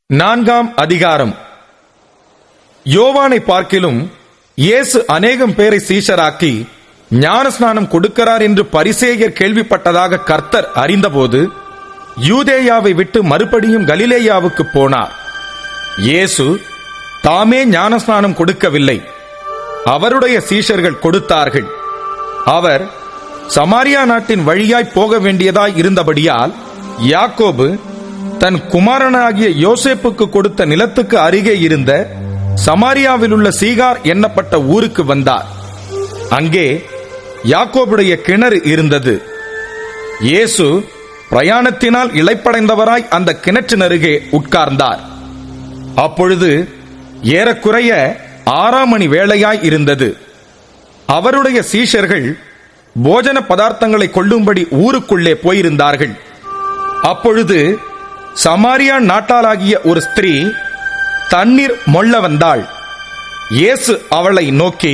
4ஆம் அதிகாரம். யோவானை பார்க்கிலும் இயேசு அநேகம் பேரை சீஷராக்கி ஞானஸ்நானம் கொடுக்கிறார் என்று பரிசேயர் கேள்விப்பட்டதாக கர்த்தர் அறிந்தபோது யூதேயாவை விட்டு மறுபடியும் கலிலேயாவுக்கு போனார். இயேசு தாமே ஞானஸ்நானம் கொடுக்கவில்லை, அவருடைய சீஷர்கள் கொடுத்தார்கள். அவர் சமாரியா நாட்டின் வழியாய் போக வேண்டியதாய் இருந்தபடியால் யாக்கோபு தன் குமாரனாகிய யோசேப்புக்கு கொடுத்த நிலத்துக்கு அருகே இருந்த சமாரியாவில் உள்ள சீகார் எண்ணப்பட்ட ஊருக்கு வந்தார். அங்கே யாக்கோபுடைய கிணறு இருந்தது. இயேசு பிரயாணத்தினால் இளைப்படைந்தவராய் அந்த கிணற்றின் அருகே உட்கார்ந்தார். அப்பொழுது ஏறக்குறைய 6ஆம் மணி வேளையாய் இருந்தது. அவருடைய சீஷர்கள் போஜன பதார்த்தங்களை கொள்ளும்படி ஊருக்குள்ளே போயிருந்தார்கள். அப்பொழுது சமாரியா நாட்டாளாகிய ஒரு ஸ்திரீ தண்ணீர் மொள்ள வந்தாள். இயேசு அவளை நோக்கி,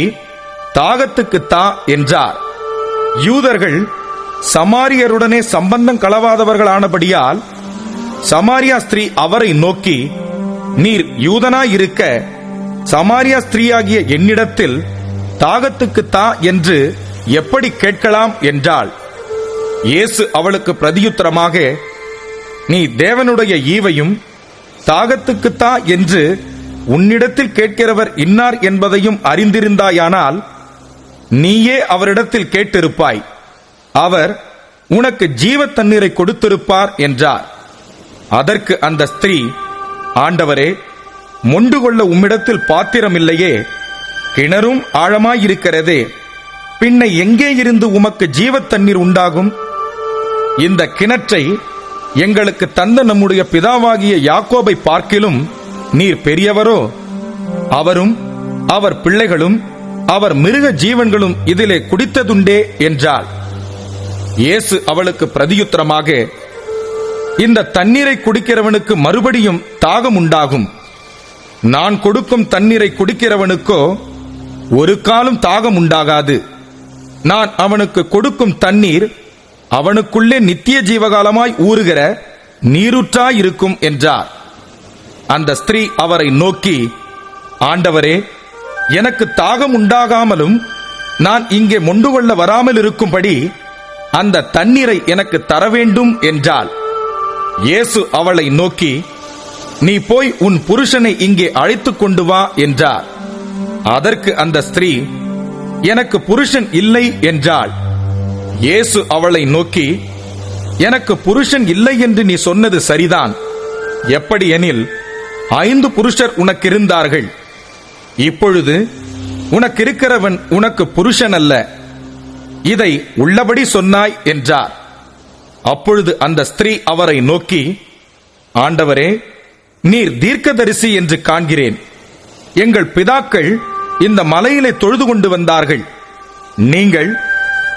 தாகத்துக்கு தா என்றார். யூதர்கள் சமாரியருடனே சம்பந்தம் களவாதவர்களானபடியால் சமாரியா ஸ்திரீ அவரை நோக்கி, நீர் யூதனாயிருக்க சமாரியா ஸ்திரீயாகிய என்னிடத்தில் தாகத்துக்கு தா என்று எப்படி கேட்கலாம் என்றாள். இயேசு அவளுக்கு பிரதியுத்தரமாக, நீ தேவனுடைய ஈவையும் தாகத்துக்குத்தா என்று உன்னிடத்தில் கேட்கிறவர் இன்னார் என்பதையும் அறிந்திருந்தாயானால் நீயே அவரிடத்தில் கேட்டிருப்பாய், அவர் உனக்கு ஜீவ தண்ணீரை கொடுத்திருப்பார் என்றார். அதற்கு அந்த ஸ்திரீ, ஆண்டவரே, மொண்டு கொள்ள உம்மிடத்தில் பாத்திரம் இல்லையே, கிணறும் ஆழமாயிருக்கிறதே, பின்ன எங்கே இருந்து உமக்கு ஜீவ தண்ணீர் உண்டாகும்? இந்த கிணற்றை எங்களுக்கு தந்த நம்முடைய பிதாவாகிய யாக்கோபை பார்க்கிலும் நீர் பெரியவரோ? அவரும் அவர் பிள்ளைகளும் அவர் மிருக ஜீவன்களும் இதிலே குடித்ததுண்டே என்றாள். இயேசு அவளுக்கு பிரதியுத்தரமாக, இந்த தண்ணீரை குடிக்கிறவனுக்கு மறுபடியும் தாகம் உண்டாகும். நான் கொடுக்கும் தண்ணீரை குடிக்கிறவனுக்கோ ஒரு காலம் தாகம் உண்டாகாது. நான் அவனுக்கு கொடுக்கும் தண்ணீர் அவனுக்குள்ளே நித்திய ஜீவகாலமாய் ஊறுகிற நீரூற்றாயிருக்கும் என்றார். அந்த ஸ்திரீ அவரை நோக்கி, ஆண்டவரே, எனக்கு தாகம் உண்டாகாமலும் நான் இங்கே மொண்டு கொள்ள வராமல் இருக்கும்படி அந்த தண்ணீரை எனக்கு தர வேண்டும் என்றாள். இயேசு அவளை நோக்கி, நீ போய் உன் புருஷனை இங்கே அழைத்துக் கொண்டு வா என்றார். அதற்கு அந்த ஸ்திரீ, எனக்கு புருஷன் இல்லை என்றாள். இயேசு அவளை நோக்கி, எனக்கு புருஷன் இல்லை என்று நீ சொன்னது சரிதான். எப்படி எனில் 5 புருஷர் உனக்கிருந்தார்கள், இப்பொழுது உனக்கிருக்கிறவன் உனக்கு புருஷன் அல்ல. இதை உள்ளபடி சொன்னாய் என்றார். அப்பொழுது அந்த ஸ்திரீ அவரை நோக்கி, ஆண்டவரே, நீர் தீர்க்கதரிசி என்று காண்கிறேன். எங்கள் பிதாக்கள் இந்த மலையிலே தொழுது கொண்டு வந்தார்கள், நீங்கள்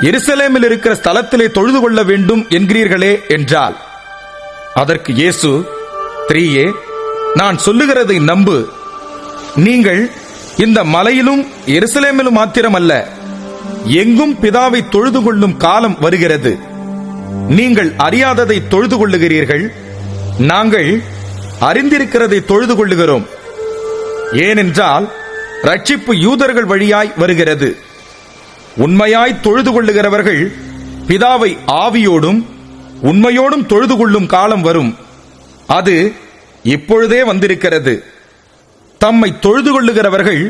எருசலேமில் இருக்கிற ஸ்தலத்திலே தொழுது கொள்ள வேண்டும் என்கிறீர்களே என்றாள். அதற்கு இயேசு, ஸ்திரீயே, நான் சொல்லுகிறதை நம்பு. நீங்கள் இந்த மலையிலும் எருசலேமிலும் மாத்திரமல்ல, எங்கும் பிதாவை தொழுது கொள்ளும் காலம் வருகிறது. நீங்கள் அறியாததை தொழுது கொள்ளுகிறீர்கள், நாங்கள் அறிந்திருக்கிறதை தொழுது கொள்ளுகிறோம். ஏனென்றால் ரட்சிப்பு யூதர்கள் வழியாய் வருகிறது. உண்மையாய் தொழுது கொள்ளுகிறவர்கள் பிதாவை ஆவியோடும் உண்மையோடும் தொழுது கொள்ளும் காலம் வரும், அது இப்பொழுதே வந்திருக்கிறது. தம்மை தொழுது கொள்ளுகிறவர்கள்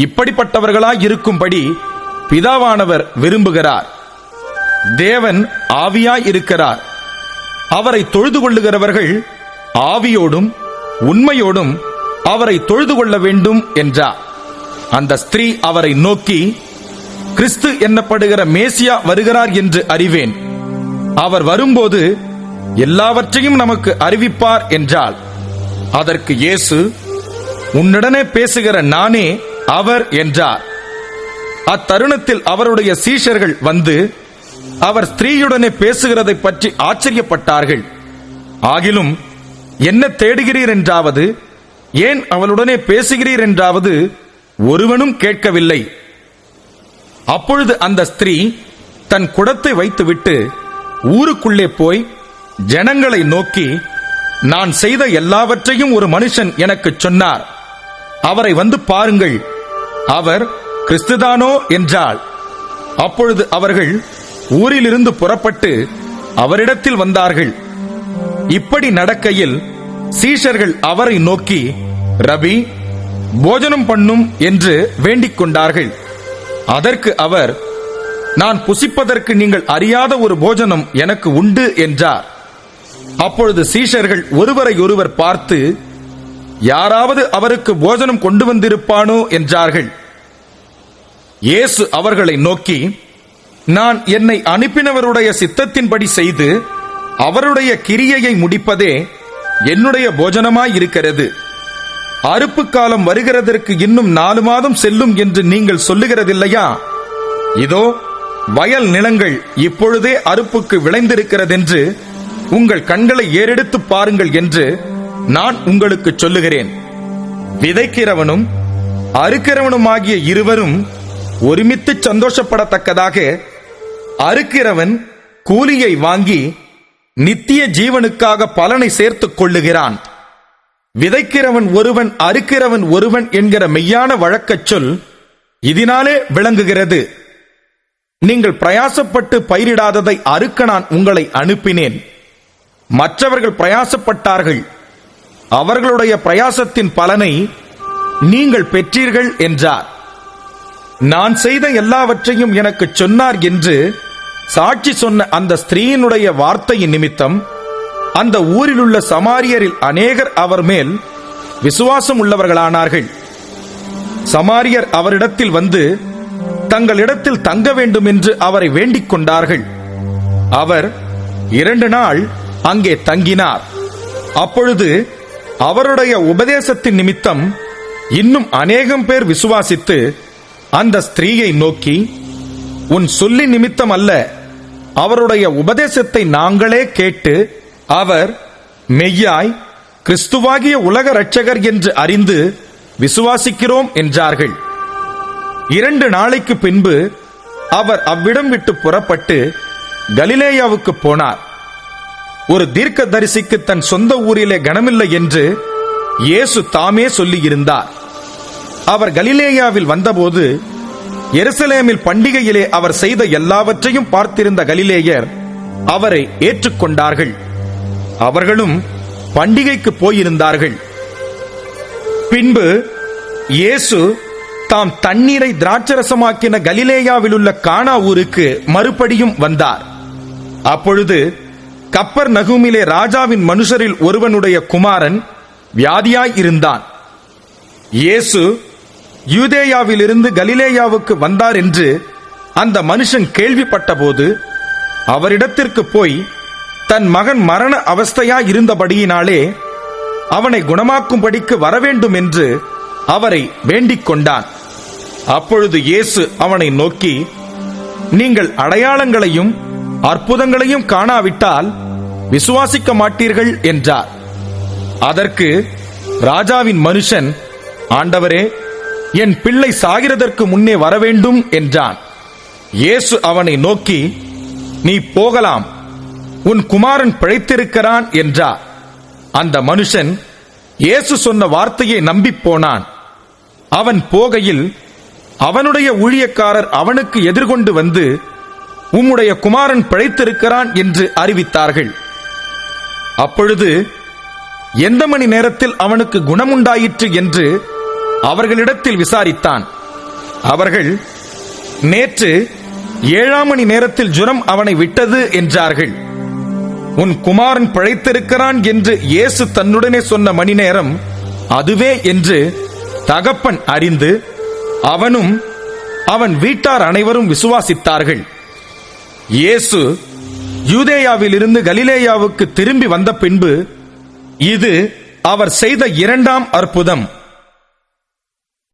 இப்படிப்பட்டவர்களாய் இருக்கும்படி பிதாவானவர் விரும்புகிறார். தேவன் ஆவியாய் இருக்கிறார். அவரை தொழுது கொள்ளுகிறவர்கள் ஆவியோடும் உண்மையோடும் அவரை தொழுது கொள்ள வேண்டும் என்றார். அந்த ஸ்திரீ அவரை நோக்கி, கிறிஸ்து என்னப்படுகிற மேசியா வருகிறார் என்று அறிவேன். அவர் வரும்போது எல்லாவற்றையும் நமக்கு அறிவிப்பார் என்றாள். அதற்கு இயேசு, உன்னுடனே பேசுகிற நானே அவர் என்றார். அத்தருணத்தில் அவருடைய சீஷர்கள் வந்து அவர் ஸ்திரீயுடனே பேசுகிறதை பற்றி ஆச்சரியப்பட்டார்கள். ஆகிலும் என்ன தேடுகிறீர் என்றாவது, ஏன் அவளுடனே பேசுகிறீர் என்றாவது ஒருவனும் கேட்கவில்லை. அப்பொழுது அந்த ஸ்திரீ தன் குடத்தை வைத்துவிட்டு ஊருக்குள்ளே போய் ஜனங்களை நோக்கி, நான் செய்த எல்லாவற்றையும் ஒரு மனுஷன் எனக்கு சொன்னார். அவரை வந்து பாருங்கள், அவர் கிறிஸ்துதானோ என்றாள். அப்பொழுது அவர்கள் ஊரிலிருந்து புறப்பட்டு அவரிடத்தில் வந்தார்கள். இப்படி நடக்கையில் சீஷர்கள் அவரை நோக்கி, ரபி, போஜனம் பண்ணும் என்று வேண்டிக் கொண்டார்கள். அதற்கு அவர், நான் புசிப்பதற்கு நீங்கள் அறியாத ஒரு போஜனம் எனக்கு உண்டு என்றார். அப்பொழுது சீஷர்கள் ஒருவரை ஒருவர் பார்த்து, யாராவது அவருக்கு போஜனம் கொண்டு வந்திருப்பானோ என்றார்கள். இயேசு அவர்களை நோக்கி, நான் என்னை அனுப்பினவருடைய சித்தத்தின்படி செய்து அவருடைய கிரியையை முடிப்பதே என்னுடைய போஜனமாயிருக்கிறது. அறுப்பு காலம் வருகிறதற்கு இன்னும் 4 மாதம் செல்லும் என்று நீங்கள் சொல்லுகிறதில்லையா? இதோ வயல் நிலங்கள் இப்பொழுதே அறுப்புக்கு விளைந்திருக்கிறதென்று உங்கள் கண்களை ஏறெடுத்து பாருங்கள் என்று நான் உங்களுக்கு சொல்லுகிறேன். விதைக்கிறவனும் அறுக்கிறவனுமாகிய இருவரும் ஒருமித்து சந்தோஷப்படத்தக்கதாக அறுக்கிறவன் கூலியை வாங்கி நித்திய ஜீவனுக்காக பலனை சேர்த்துக் கொள்ளுகிறான். விதைக்கிறவன் ஒருவன் அறுக்கிறவன் ஒருவன் என்கிற மெய்யான வழக்கச் சொல் இதனாலே விளங்குகிறது. நீங்கள் பிரயாசப்பட்டு பயிரிடாததை அறுக்க நான் உங்களை அனுப்பினேன். மற்றவர்கள் பிரயாசப்பட்டார்கள், அவர்களுடைய பிரயாசத்தின் பலனை நீங்கள் பெற்றீர்கள் என்றார். நான் செய்த எல்லாவற்றையும் எனக்கு சொன்னார் என்று சாட்சி சொன்ன அந்த ஸ்திரீயினுடைய வார்த்தையின் நிமித்தம் அந்த ஊரில் உள்ள சமாரியரில் அநேகர் அவர் மேல் விசுவாசம் உள்ளவர்களானார்கள். சமாரியர் அவரிடத்தில் வந்து தங்களிடத்தில் தங்க வேண்டும் என்று அவரை வேண்டிக் கொண்டார்கள். அவர் 2 நாள் அங்கே தங்கினார். அப்பொழுது அவருடைய உபதேசத்தின் நிமித்தம் இன்னும் அநேகம் பேர் விசுவாசித்து அந்த ஸ்திரீயை நோக்கி, உன் சொல்லி நிமித்தம் அல்ல, அவருடைய உபதேசத்தை நாங்களே கேட்டு அவர் மெய்யாய் கிறிஸ்துவாகிய உலக இரட்சகர் என்று அறிந்து விசுவாசிக்கிறோம் என்றார்கள். 2 நாளைக்கு பின்பு அவர் அவ்விடம் விட்டு புறப்பட்டு கலிலேயாவுக்கு போனார். ஒரு தீர்க்கதரிசிக்கு தன் சொந்த ஊரிலே கனமில்லை என்று இயேசு தாமே சொல்லியிருந்தார். அவர் கலிலேயாவில் வந்தபோது எருசலேமில் பண்டிகையிலே அவர் செய்த எல்லாவற்றையும் பார்த்திருந்த கலிலேயர் அவரை ஏற்றுக்கொண்டார்கள். அவர்களும் பண்டிகைக்கு போயிருந்தார்கள். பின்பு இயேசு தாம் தண்ணீரை திராட்சரசமாக்கின கலிலேயாவில் உள்ள கானா ஊருக்கு மறுபடியும் வந்தார். அப்பொழுது கப்பர் நகூமிலே ராஜாவின் மனுஷரில் ஒருவனுடைய குமாரன் வியாதியாய் இருந்தான். இயேசு யூதேயாவிலிருந்து கலிலேயாவுக்கு வந்தார் என்று அந்த மனுஷன் கேள்விப்பட்டபோது அவரிடத்திற்கு போய் தன் மகன் மரண அவஸ்தையாய் இருந்தபடியினாலே அவனை குணமாக்கும்படிக்கு வரவேண்டும் என்று அவரை வேண்டிக் கொண்டான். அப்பொழுது இயேசு அவனை நோக்கி, நீங்கள் அடையாளங்களையும் அற்புதங்களையும் காணாவிட்டால் விசுவாசிக்க மாட்டீர்கள் என்றார். அதற்கு ராஜாவின் மனுஷன், ஆண்டவரே, என் பிள்ளை சாகிறதற்கு முன்னே வரவேண்டும் என்றான். இயேசு அவனை நோக்கி, நீ போகலாம், உன் குமாரன் பிழைத்திருக்கிறான் என்றார். அந்த மனுஷன் இயேசு சொன்ன வார்த்தையை நம்பிப் போனான். அவன் போகையில் அவனுடைய ஊழியக்காரர் அவனுக்கு எதிர்கொண்டு வந்து, உம்முடைய குமாரன் பிழைத்திருக்கிறான் என்று அறிவித்தார்கள். அப்பொழுது எந்த மணி நேரத்தில் அவனுக்கு குணமுண்டாயிற்று என்று அவர்களிடத்தில் விசாரித்தான். அவர்கள், நேற்று 7ஆம் மணி நேரத்தில் ஜுரம் அவனை விட்டது என்றார்கள். உன் குமாரன் பிழைத்திருக்கிறான் என்று இயேசு தன்னுடனே சொன்ன மணி நேரம் அதுவே என்று தகப்பன் அறிந்து அவனும் அவன் வீட்டார் அனைவரும் விசுவாசித்தார்கள். இயேசு யூதேயாவிலிருந்து கலிலேயாவுக்கு திரும்பி வந்த பின்பு இது அவர் செய்த 2ஆம் அற்புதம்.